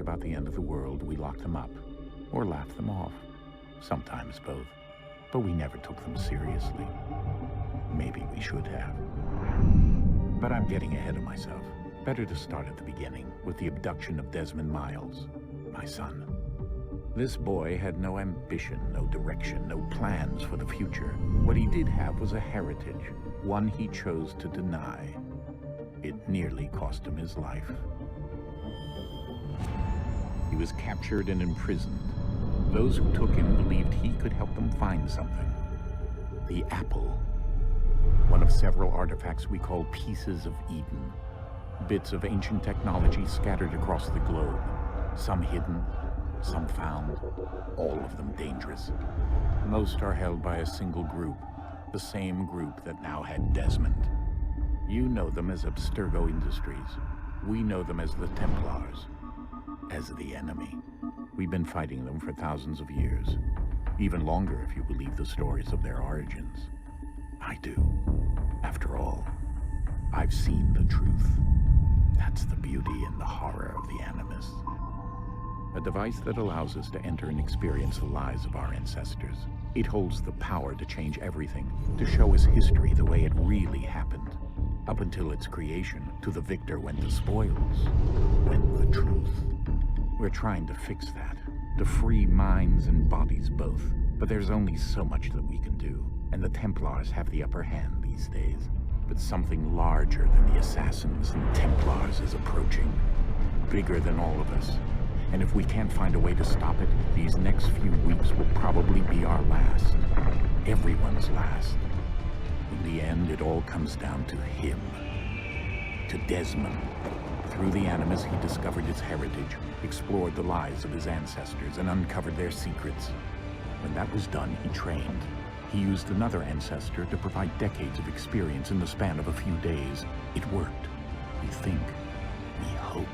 about the end of the world, we locked them up, or laughed them off. Sometimes both. But we never took them seriously. Maybe we should have. But I'm getting ahead of myself. Better to start at the beginning, with the abduction of Desmond Miles, my son. This boy had no ambition, no direction, no plans for the future. What he did have was a heritage, one he chose to deny. It nearly cost him his life. He was captured and imprisoned. Those who took him believed he could help them find something. The apple. One of several artifacts we call pieces of Eden. Bits of ancient technology scattered across the globe. Some hidden, some found, all of them dangerous. Most are held by a single group, the same group that now had Desmond. You know them as Abstergo Industries. We know them as the Templars, as the enemy. We've been fighting them for thousands of years, even longer if you believe the stories of their origins. I do. After all, I've seen the truth. That's the beauty and the horror of the Animus. A device that allows us to enter and experience the lives of our ancestors. It holds the power to change everything, to show us history the way it really happened. Up until its creation, to the victor went the spoils, went the truth. We're trying to fix that, to free minds and bodies both. But there's only so much that we can do, and the Templars have the upper hand these days. But something larger than the assassins and Templars is approaching, bigger than all of us. And if we can't find a way to stop it, these next few weeks will probably be our last. Everyone's last. In the end, it all comes down to him. To Desmond. Through the Animus, he discovered its heritage, explored the lives of his ancestors, and uncovered their secrets. When that was done, he trained. He used another ancestor to provide decades of experience in the span of a few days. It worked. We think. We hope.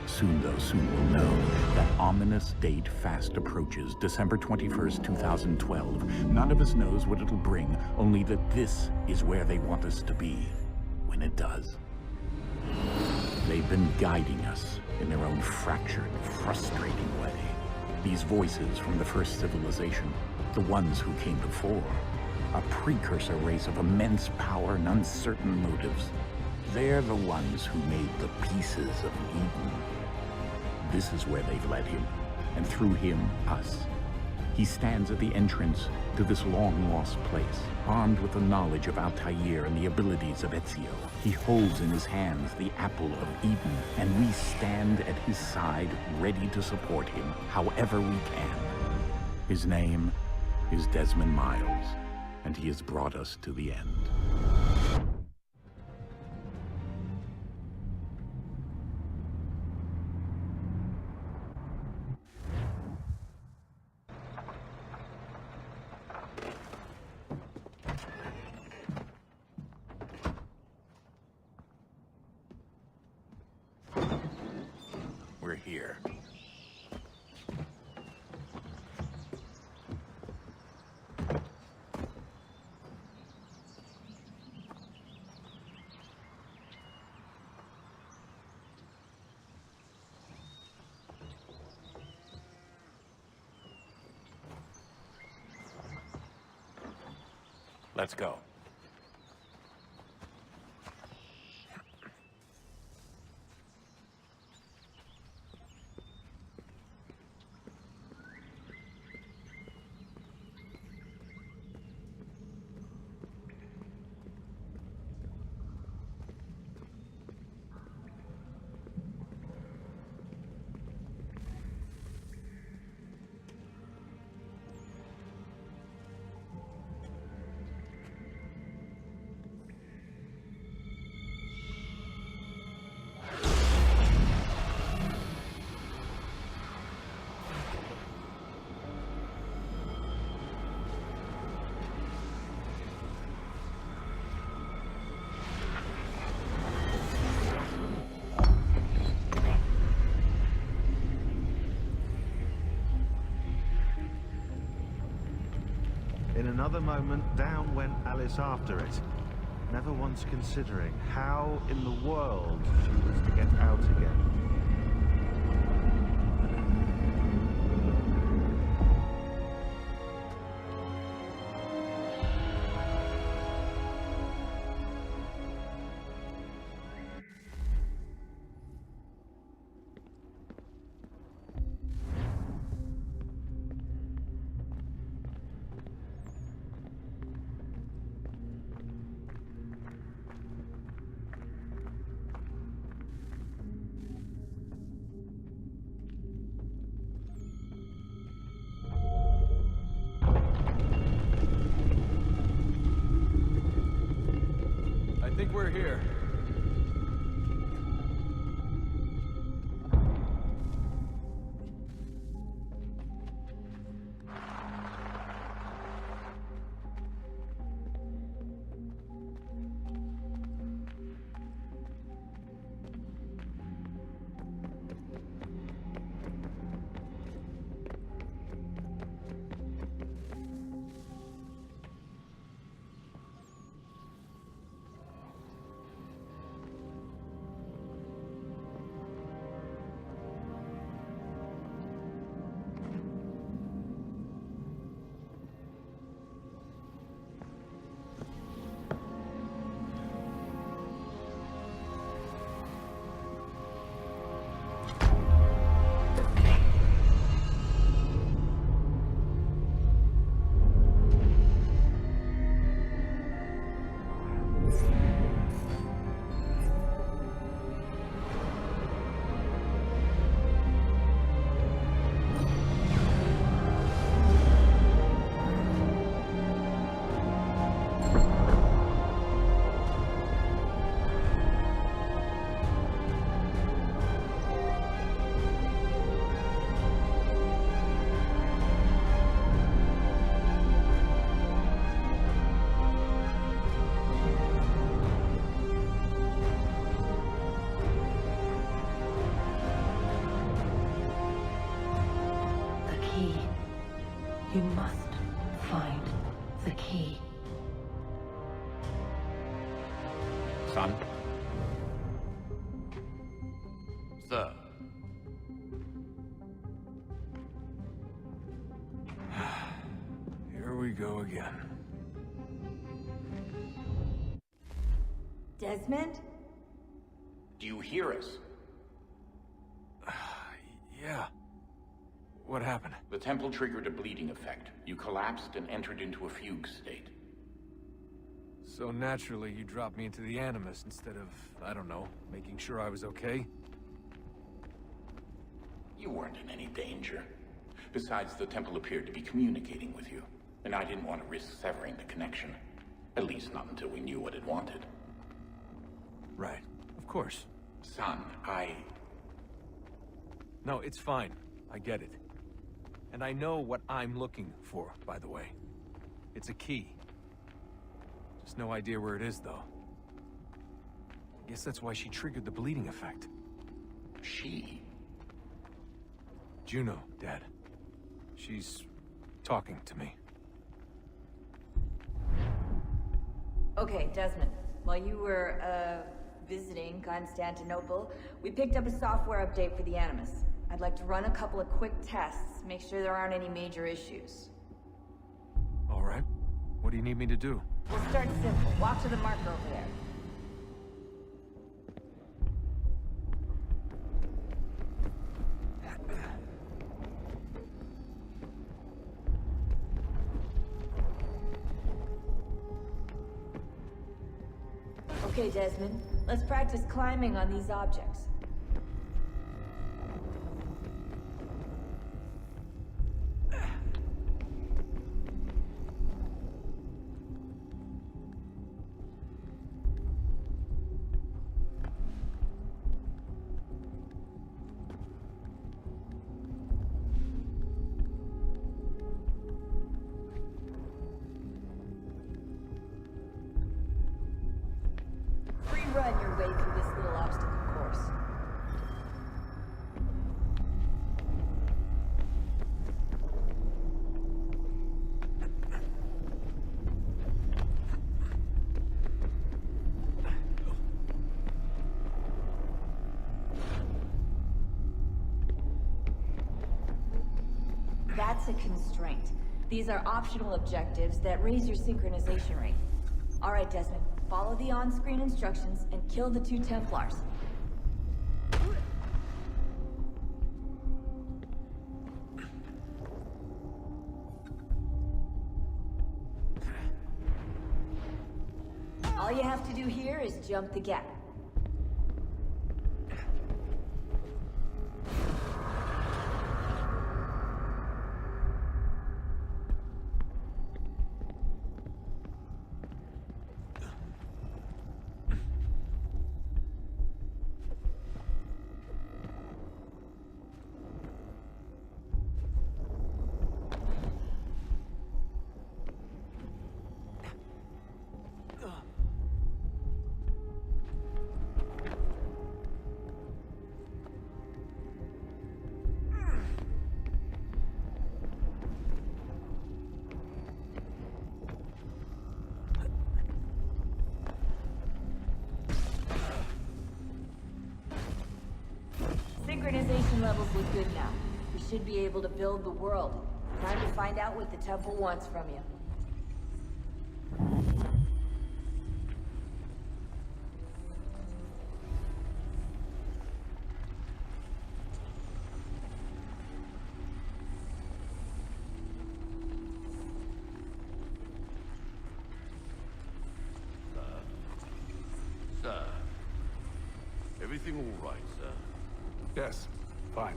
Soon, though, soon we'll know. That ominous date fast approaches, December 21st, 2012. None of us knows what it'll bring, only that this is where they want us to be, when it does. They've been guiding us in their own fractured, frustrating way. These voices from the first civilization, the ones who came before, a precursor race of immense power and uncertain motives. They're the ones who made the pieces of Eden. This is where they've led him, and through him, us. He stands at the entrance to this long-lost place, armed with the knowledge of Altair and the abilities of Ezio. He holds in his hands the apple of Eden, and we stand at his side, ready to support him however we can. His name is Desmond Miles, and he has brought us to the end. We're here. Let's go. In another moment, down went Alice after it, never once considering how in the world she was to get out again. I think we're here. You must find the key. Son? Sir. Here we go again. Desmond? Do you hear us? Yeah. What happened? The temple triggered a bleeding effect. You collapsed and entered into a fugue state. So naturally, you dropped me into the Animus instead of, I don't know, making sure I was okay? You weren't in any danger. Besides, the temple appeared to be communicating with you, and I didn't want to risk severing the connection. At least not until we knew what it wanted. Right. Of course. Son, No, it's fine. I get it. And I know what I'm looking for, by the way. It's a key. Just no idea where it is, though. I guess that's why she triggered the bleeding effect. She? Juno, Dad. She's talking to me. Okay, Desmond. While you were, visiting Constantinople, we picked up a software update for the Animus. I'd like to run a couple of quick tests, make sure there aren't any major issues. All right. What do you need me to do? We'll start simple. Walk to the marker over there. Okay, Desmond. Let's practice climbing on these objects. Run your way through this little obstacle course. That's a constraint. These are optional objectives that raise your synchronization rate. All right, Desmond. Follow the on-screen instructions and kill the 2 Templars. All you have to do here is jump the gap. Integration levels look good now. We should be able to build the world. Time to find out what the temple wants from you. Sir. Everything all right, sir? Yes, fine.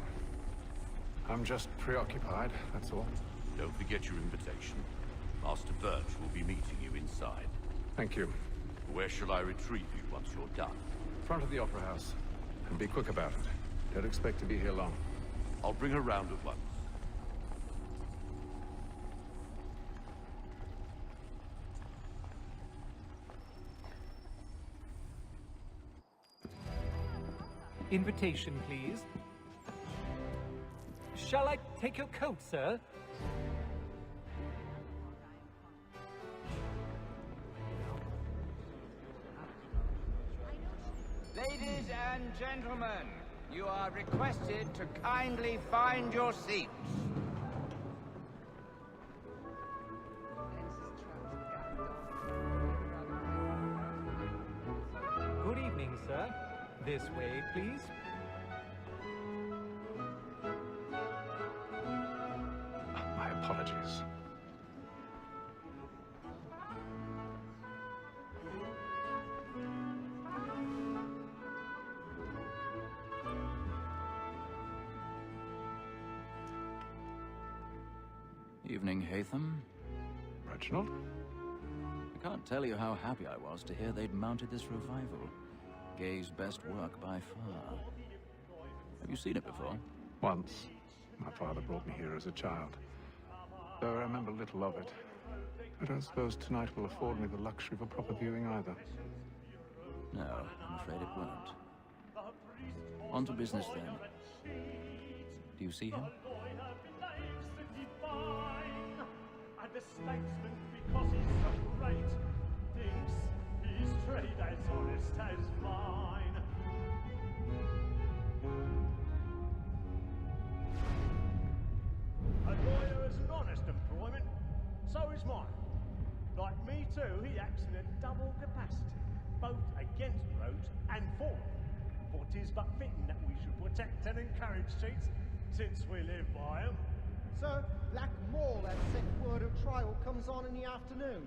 I'm just preoccupied, that's all. Don't forget your invitation. Master Birch will be meeting you inside. Thank you. Where shall I retrieve you once you're done? Front of the Opera House. And be quick about it. Don't expect to be here long. I'll bring her round at once. Invitation, please. Shall I take your coat, sir? Ladies and gentlemen, you are requested to kindly find your seats. Good evening, sir. This way, please. My apologies. Evening, Haytham. Reginald? I can't tell you how happy I was to hear they'd mounted this revival. Gay's best work by far. Have you seen it before? Once. My father brought me here as a child. Though I remember little of it. I don't suppose tonight will afford me the luxury of a proper viewing either. No, I'm afraid it won't. On to business then. Do you see him? And the statesman, because he's so great, thinks his trade as honest as mine. A lawyer is an honest employment, so is mine. Like me too, he acts in a double capacity, both against roads and for. For 'tis but fitting that we should protect and encourage cheats, since we live by 'em. Sir, Black Mall has sent word of trial comes on in the afternoon,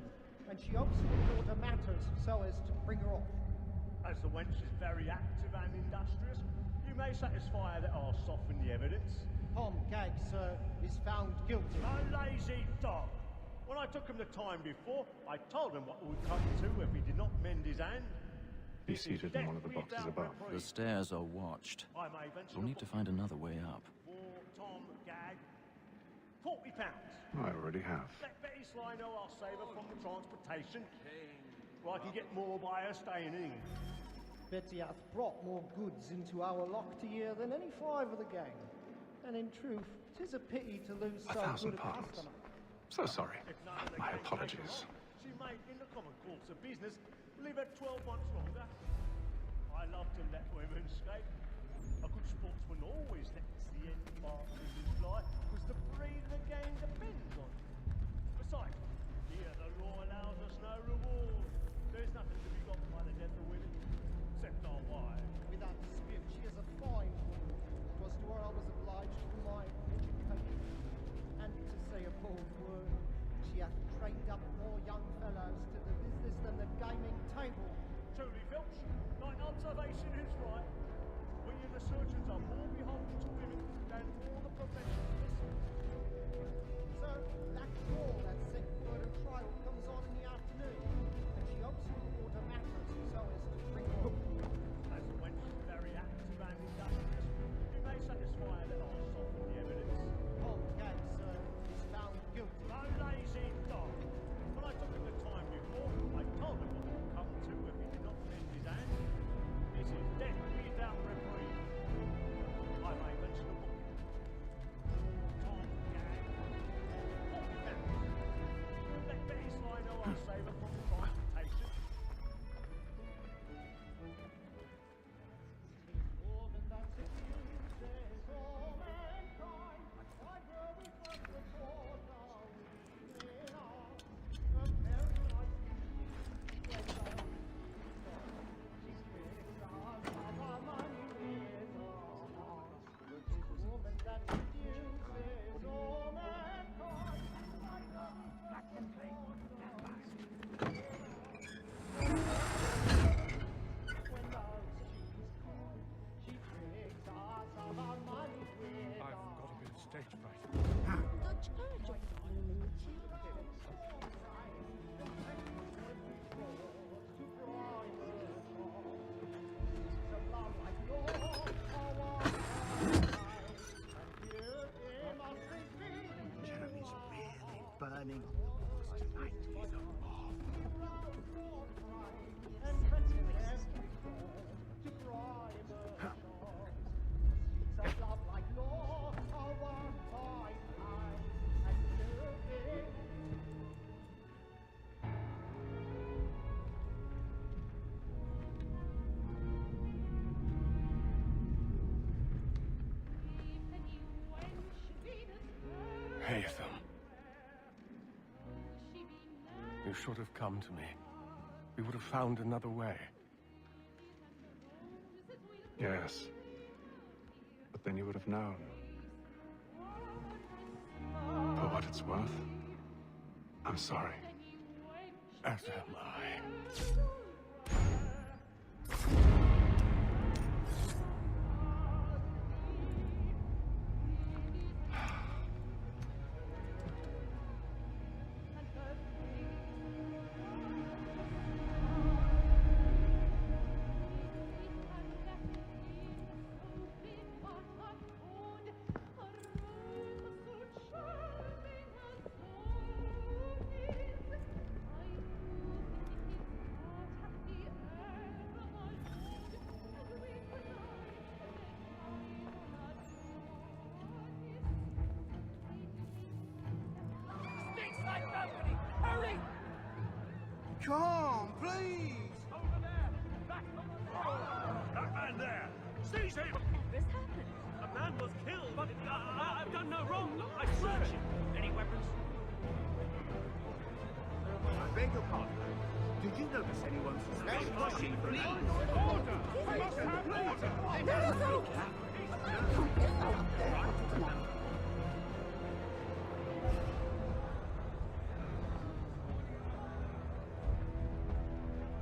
and she hopes to report her matters so as to bring her off. As the wench is very active and industrious, you may satisfy her that I'll soften the evidence. Tom Gag, sir, is found guilty. A lazy dog! When I took him the time before, I told him what would come to if he did not mend his hand. Be seated in one of the boxes above. The stairs are watched. I may venture We'll need to find another way up. for Tom Gag. £40. I already have. Let Betty Sly know I'll save her from the transportation. Or I can get more by her staying in. Betty hath brought more goods into our lock to year than any five of the gang. And in truth, 'tis a pity to lose so good a £1,000. customer. So sorry. If none of the My gang apologies. take her on, she may, in the common course of business, leave her 12 months longer. I love to let women escape. A good sportsman always lets the end mark in his fly, because the breed of the game depends on it. Besides, here the law allows us no reward. There's nothing to be got by the death of women, except our wives. Without dispute, she is a fine woman. 'Twas to her I was obliged for my education. And to say a bold word, she hath trained up more young fellows to the business than the gaming table. Truly, Filch, thine observation is right. We and the surgeons are more beholden to women than all the professions. Sir, Black Mall has sent word of trial comes on in the afternoon, and she hopes to report her matters so as to bring her up. As the wench is very active and industrious, you may satisfy her that I'll soften the evidence. Tom Gag, sir, is found guilty. A lazy dog! When I took him the time before, I told him what would come to if he did not mend his hand. This is death without reprieve. I may mention a book. Tom Gag. £40. Let Betty Sly know I'll save her from the I Haytham. You should have come to me. We would have found another way. Yes. But then you would have known. For what it's worth, I'm sorry. As am I. Come, please! Over there! Back on the floor! That man there! Seize him! This happened. A man was killed! But I've done no wrong! I swear it! Any weapons? I beg your pardon. Did you notice anyone suspicious? Please! Order! We must have order!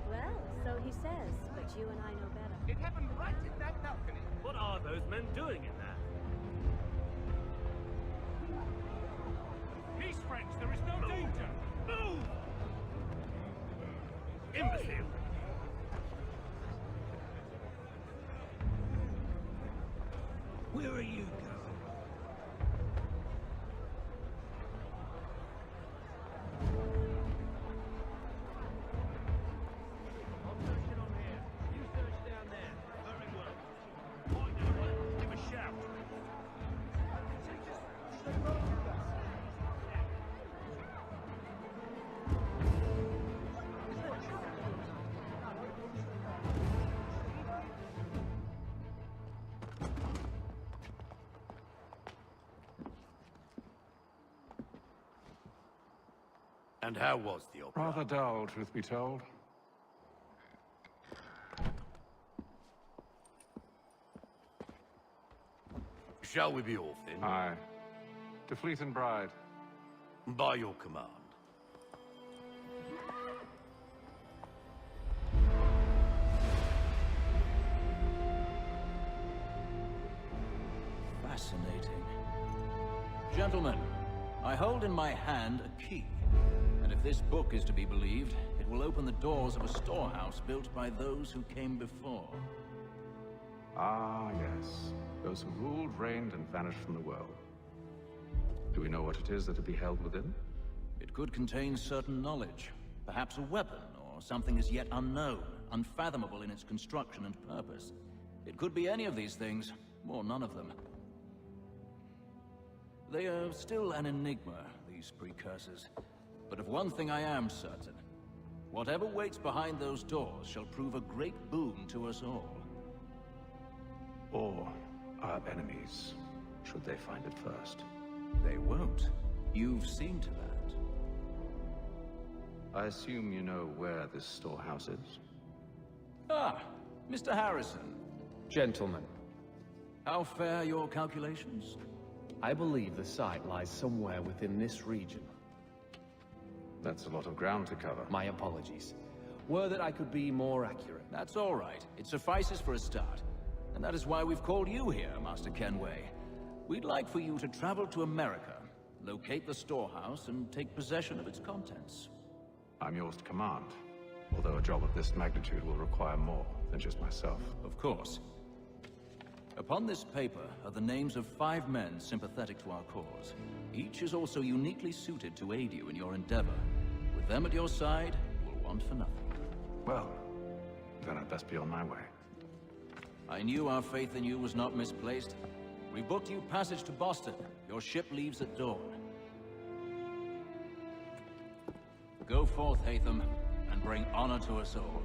Well, so he says, but you and I know better. It happened right in that balcony. What are those men doing in there? Peace, friends. There is no danger. Move! Imbecile! Where are you going? I'm searching on here. You search down there. Very well. Find anyone, give a shout. And how was the opera? Rather dull, truth be told. Shall we be off then? Aye. To Fleet and Bride. By your command. Fascinating. Gentlemen, I hold in my hand a key. And if this book is to be believed, it will open the doors of a storehouse built by those who came before. Ah, yes. Those who ruled, reigned, and vanished from the world. Do we know what it is that will be held within? It could contain certain knowledge. Perhaps a weapon, or something as yet unknown, unfathomable in its construction and purpose. It could be any of these things, or none of them. They are still an enigma, these precursors. But of one thing I am certain. Whatever waits behind those doors shall prove a great boon to us all. Or our enemies, should they find it first. They won't. You've seen to that. I assume you know where this storehouse is? Ah, Mr. Harrison. Gentlemen, How fare your calculations? I believe the site lies somewhere within this region. That's a lot of ground to cover. My apologies. Were that I could be more accurate. That's all right. It suffices for a start. And that is why we've called you here, Master Kenway. We'd like for you to travel to America, locate the storehouse, and take possession of its contents. I'm yours to command. Although a job of this magnitude will require more than just myself. Of course. Upon this paper are the names of 5 men sympathetic to our cause. Each is also uniquely suited to aid you in your endeavor. With them at your side, you'll want for nothing. Well, then I'd best be on my way. I knew our faith in you was not misplaced. We booked you passage to Boston. Your ship leaves at dawn. Go forth, Haytham, and bring honor to us all.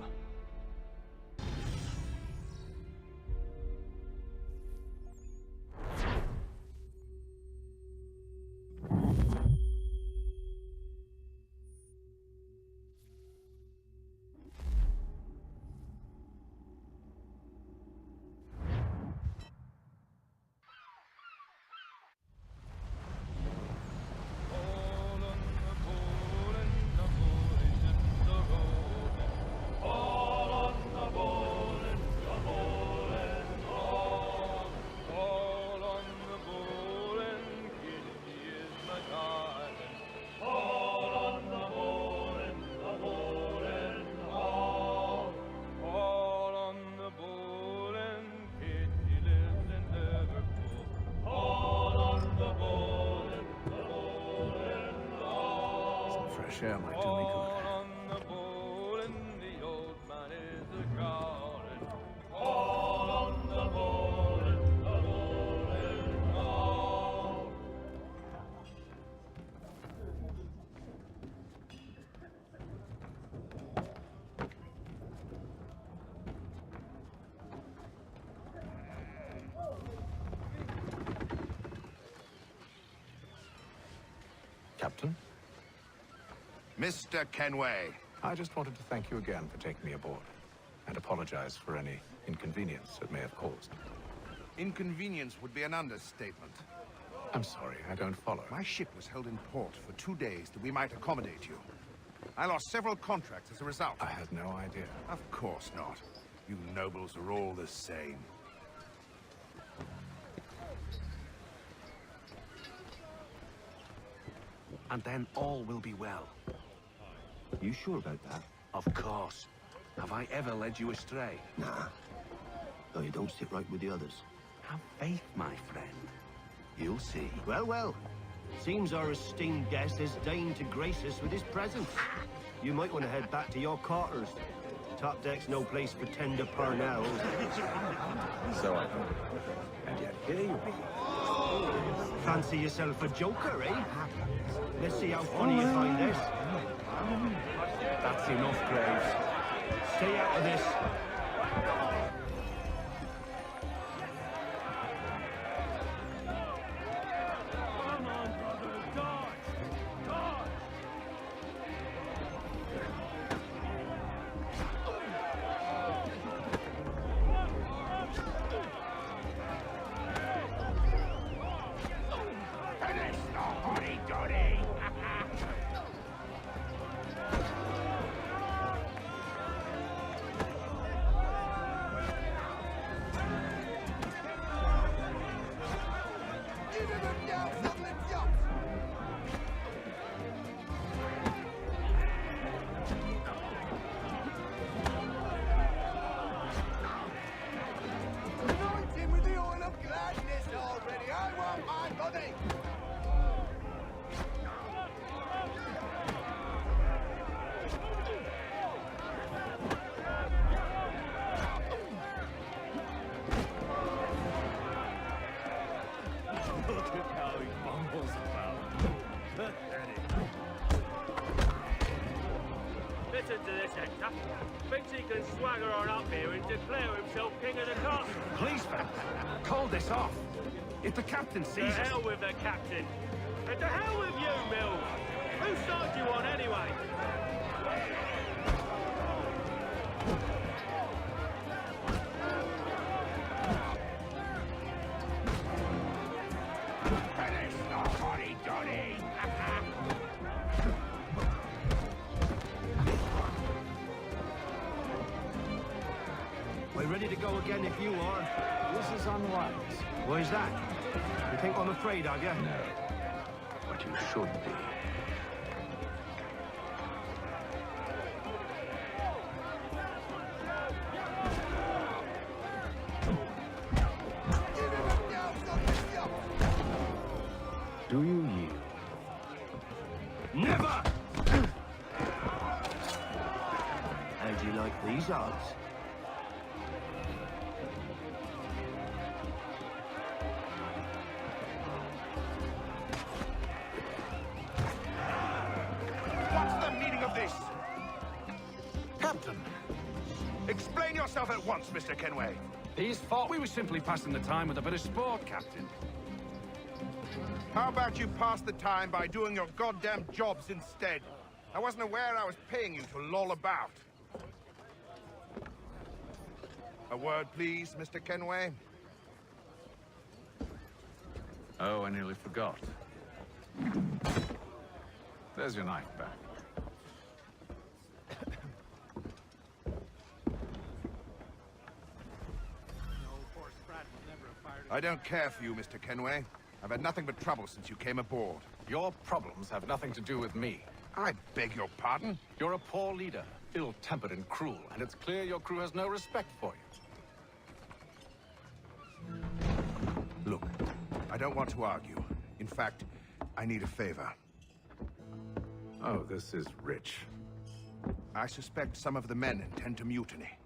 share might do me good. Captain? Mr. Kenway. I just wanted to thank you again for taking me aboard, and apologize for any inconvenience it may have caused. Inconvenience would be an understatement. I'm sorry, I don't follow. My ship was held in port for 2 days that we might accommodate you. I lost several contracts as a result. I had no idea. Of course not. You nobles are all the same. And then all will be well. You sure about that? Of course. Have I ever led you astray? Nah. Though you don't sit right with the others. Have faith, my friend. You'll see. Well, well. Seems our esteemed guest has deigned to grace us with his presence. You might want to head back to your quarters. Top deck's no place for tender parnells. So I thought. And yet here you be. Fancy yourself a joker, eh? Let's see how funny you find this. That's enough, Graves. Stay out of this. Come on, brother, dodge! Dodge! Finish the hotty-dotty! Listen to this, Hector. Thinks he can swagger on up here and declare himself king of the castle. Please, man. Call this off. If the captain To sees us... hell with the captain. And to hell with you, Mills. Whose side you on, anyway? Finish the hotty-dotty! We're ready to go again if you are. This is unwise. Why is that? You think I'm afraid of you? No. But you should be. Do you yield? Never! How do you like these odds? What's the meaning of this? Captain! Explain yourself at once, Mr. Kenway. These thought we were simply passing the time with a bit of sport, Captain. How about you pass the time by doing your goddamn jobs instead? I wasn't aware I was paying you to loll about. A word, please, Mr. Kenway. Oh, I nearly forgot. There's your knife back. I don't care for you, Mr. Kenway. I've had nothing but trouble since you came aboard. Your problems have nothing to do with me. I beg your pardon? You're a poor leader, ill-tempered and cruel, and it's clear your crew has no respect for you. Look, I don't want to argue. In fact, I need a favor. Oh, this is rich. I suspect some of the men intend to mutiny.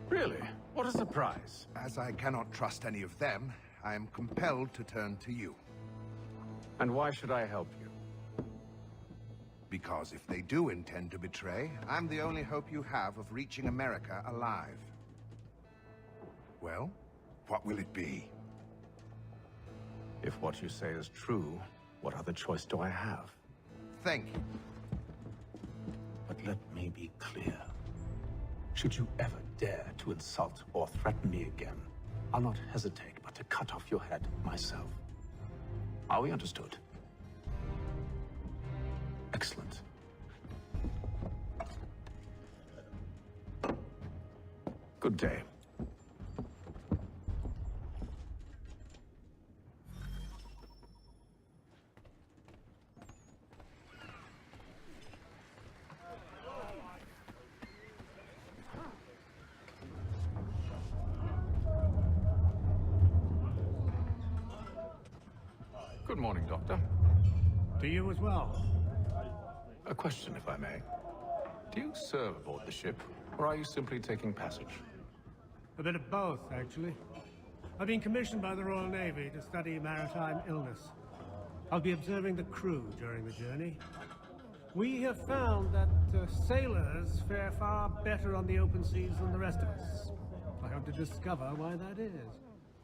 Really? What a surprise. As I cannot trust any of them, I am compelled to turn to you. And why should I help you? Because if they do intend to betray, I'm the only hope you have of reaching America alive. Well, what will it be? If what you say is true, what other choice do I have? Thank you. But let me be clear. Should you ever dare to insult or threaten me again, I'll not hesitate but to cut off your head myself. Are we understood? Excellent. Good day. Good morning, Doctor. To you as well. A question, if I may. Do you serve aboard the ship, or are you simply taking passage? A bit of both, actually. I've been commissioned by the Royal Navy to study maritime illness. I'll be observing the crew during the journey. We have found that sailors fare far better on the open seas than the rest of us. I hope to discover why that is.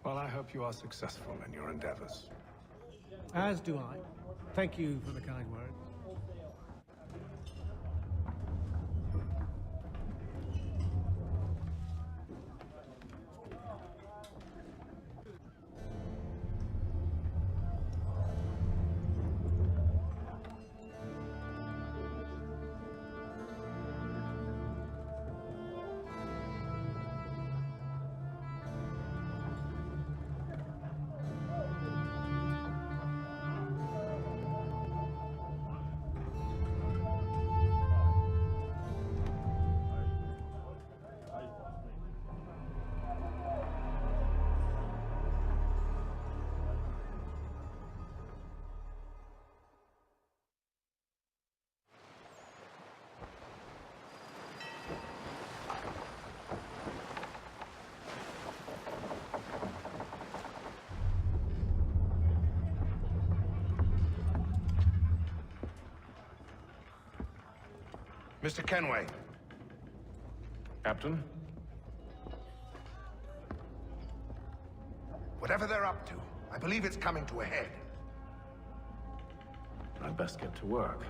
Well, I hope you are successful in your endeavors. As do I. Thank you for the kind words. Mr. Kenway. Captain? Whatever they're up to, I believe it's coming to a head. I'd best get to work.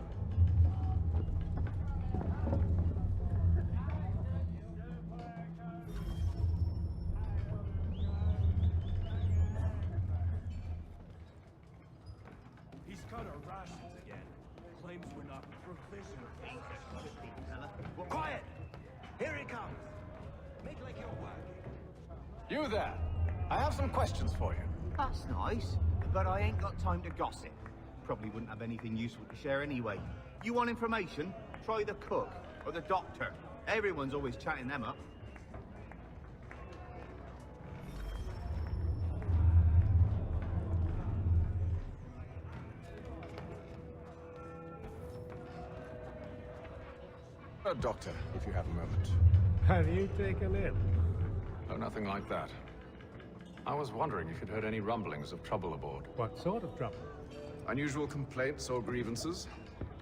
He's cut our rations again. Claims we're not provisional. Quiet! Here he comes. Make like you're working. You there! I have some questions for you. That's nice, but I ain't got time to gossip. Probably wouldn't have anything useful to share anyway. You want information? Try the cook or the doctor. Everyone's always chatting them up. Doctor, if you have a moment. Have you taken in? Oh, nothing like that. I was wondering if you'd heard any rumblings of trouble aboard. What sort of trouble? Unusual complaints or grievances?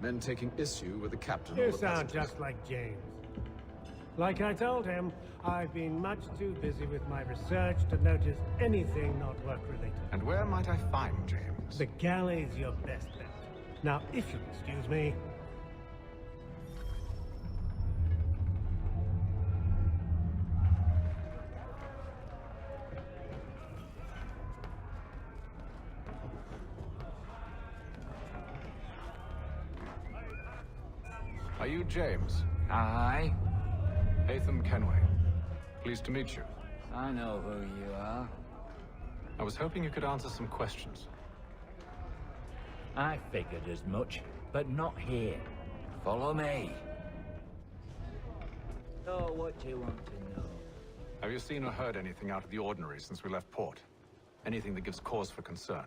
Men taking issue with the captain or You the sound passengers? just like James. Like I told him, I've been much too busy with my research to notice anything not work-related. And where might I find James? The galley's your best bet. Now, if you'll excuse me... Are you James? Aye. Haytham Kenway. Pleased to meet you. I know who you are. I was hoping you could answer some questions. I figured as much, but not here. Follow me. So what do you want to know? Have you seen or heard anything out of the ordinary since we left port? Anything that gives cause for concern?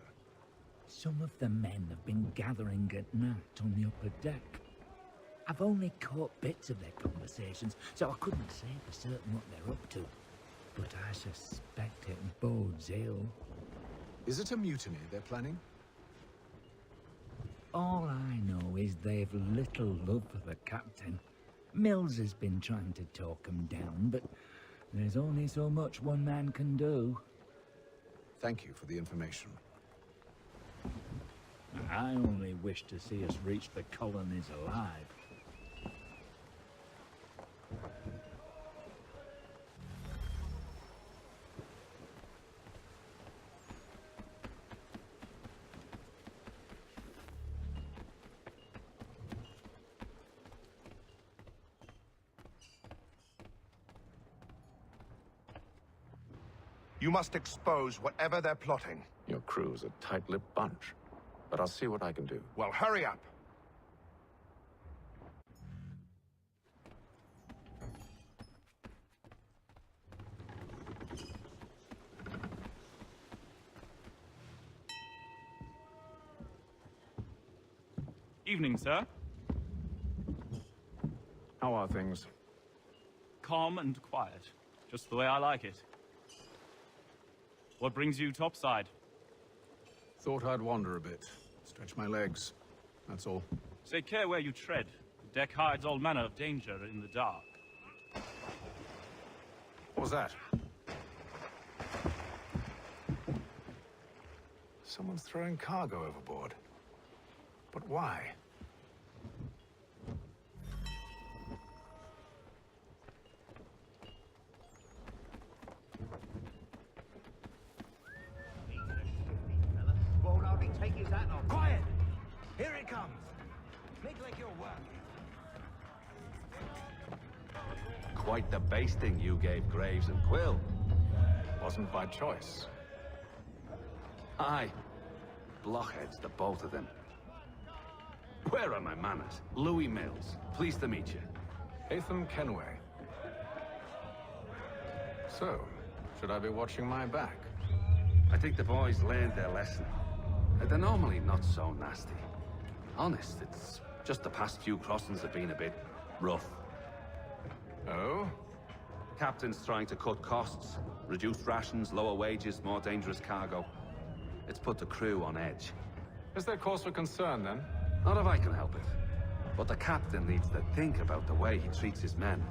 Some of the men have been gathering at night on the upper deck. I've only caught bits of their conversations, so I couldn't say for certain what they're up to. But I suspect it bodes ill. Is it a mutiny they're planning? All I know is they've little love for the captain. Mills has been trying to talk him down, but there's only so much one man can do. Thank you for the information. I only wish to see us reach the colonies alive. You must expose whatever they're plotting. Your crew's a tight-lipped bunch, but I'll see what I can do. Well, hurry up. Evening, sir. How are things? Calm and quiet. Just the way I like it. What brings you topside? Thought I'd wander a bit. Stretch my legs. That's all. Take care where you tread. The deck hides all manner of danger in the dark. What was that? Someone's throwing cargo overboard. But why? Won't hardly take his hat off. Quiet! Here it comes. Make like you're working. Quite the basting you gave Graves and Quill. Wasn't by choice. Aye. Blockheads, the both of them. Where are my manners? Louis Mills. Pleased to meet you. Haytham Kenway. So, should I be watching my back? I think the boys learned their lesson. They're normally not so nasty. Honest, it's just the past few crossings have been a bit rough. Oh? Captain's trying to cut costs. Reduced rations, lower wages, more dangerous cargo. It's put the crew on edge. Is there cause for concern, then? Not if I can help it. But the captain needs to think about the way he treats his men.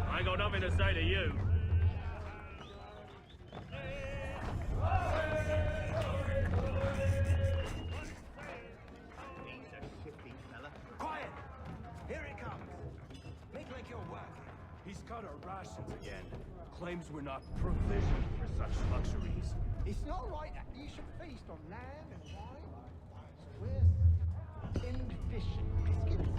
I ain't got nothing to say to you. Quiet! Here it comes. Make like you're working. He's cut our rations again. Claims we're not provisioned for such luxuries. It's not right that you should feast on lamb and wine. So where's tinned fish and biscuits?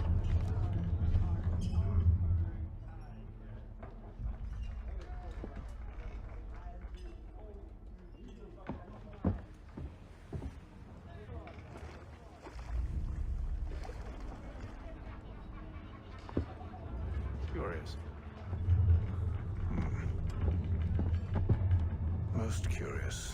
Curious. Most curious.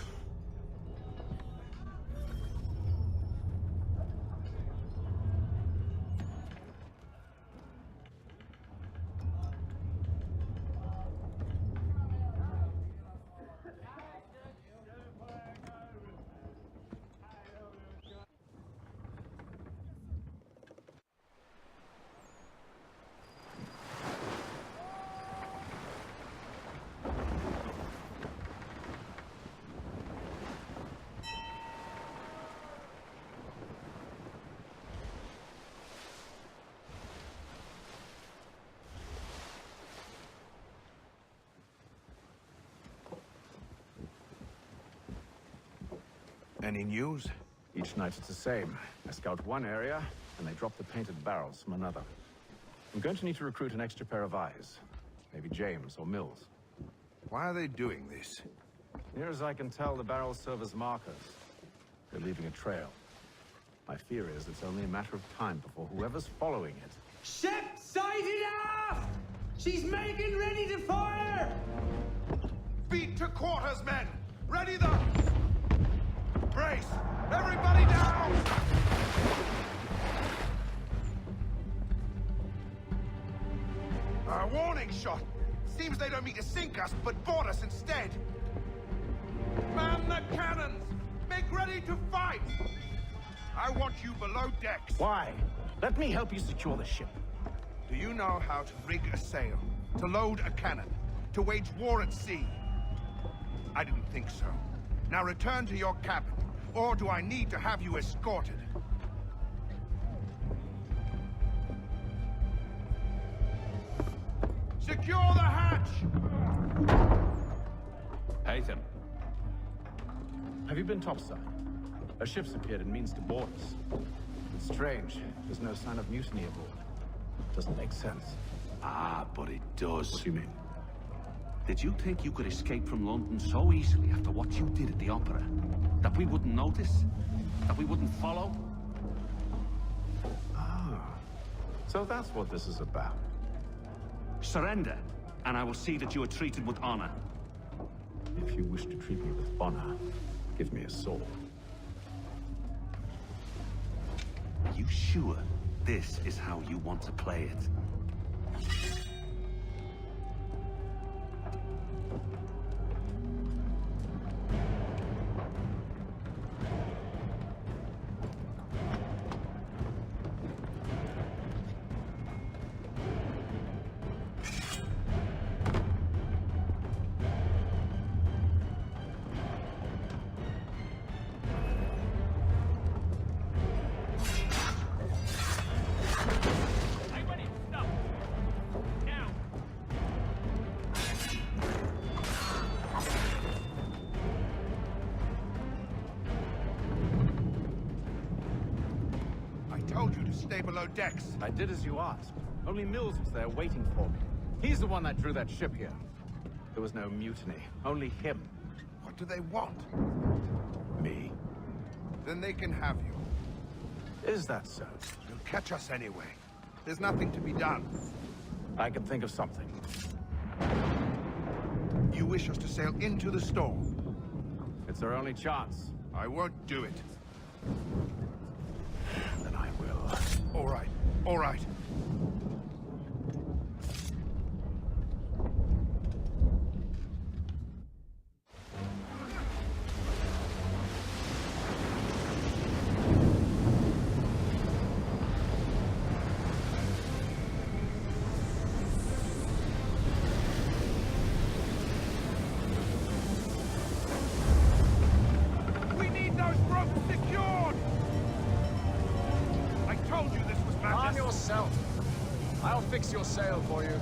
Any news? Each night it's the same. I scout one area, and they drop the painted barrels from another. I'm going to need to recruit an extra pair of eyes. Maybe James or Mills. Why are they doing this? Near as I can tell, the barrels serve as markers. They're leaving a trail. My fear is it's only a matter of time before whoever's following it... Ship sighted aft! She's making ready to fire! Beat to quarters, men! Ready the... Brace! Everybody down! A warning shot! Seems they don't mean to sink us, but board us instead! Man the cannons! Make ready to fight! I want you below decks. Why? Let me help you secure the ship. Do you know how to rig a sail? To load a cannon? To wage war at sea? I didn't think so. Now return to your cabin, or do I need to have you escorted? Secure the hatch! Haytham. Have you been topside? A ship's appeared and means to board us. It's strange. There's no sign of mutiny aboard. Doesn't make sense. Ah, but it does. What do you mean? Did you think you could escape from London so easily after what you did at the opera? That we wouldn't notice? That we wouldn't follow? Ah. So that's what this is about. Surrender, and I will see that you are treated with honor. If you wish to treat me with honor, give me a sword. You sure this is how you want to play it? Stay below decks. I did as you asked. Only Mills was there waiting for me. He's the one that drew that ship here. There was no mutiny, only him. What do they want? Me. Then they can have you. Is that so? You'll catch us anyway. There's nothing to be done. I can think of something. You wish us to sail into the storm? It's our only chance. I won't do it. Then I will. All right. All right. We need those ropes secured! I told you this was madness! Calm yourself. I'll fix your sail for you.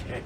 Okay.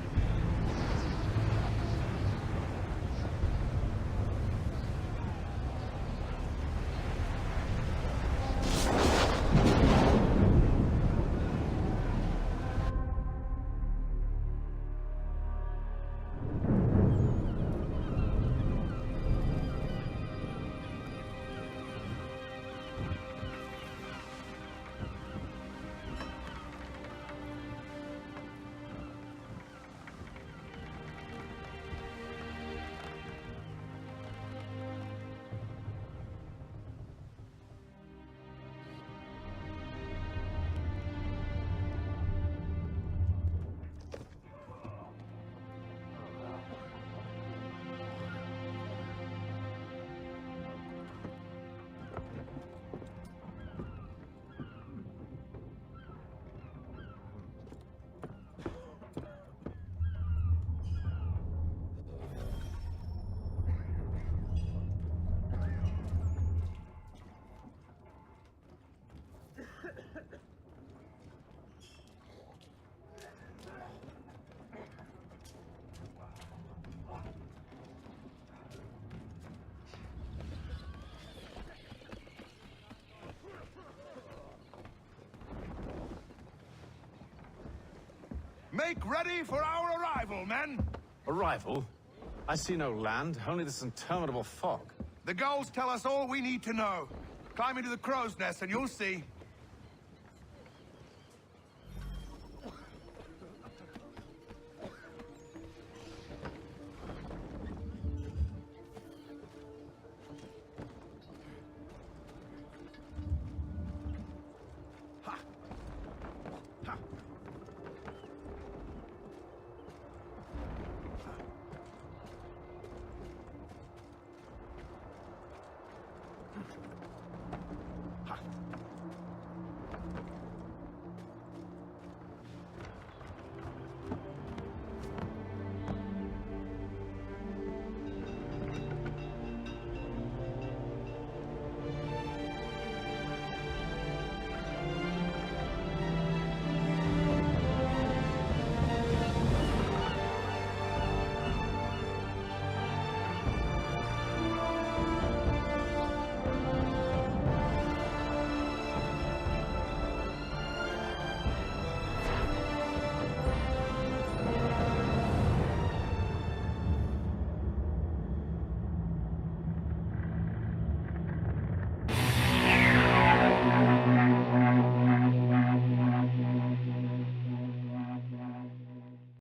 Make ready for our arrival, men! Arrival? I see no land, only this interminable fog. The gulls tell us all we need to know. Climb into the crow's nest and you'll see.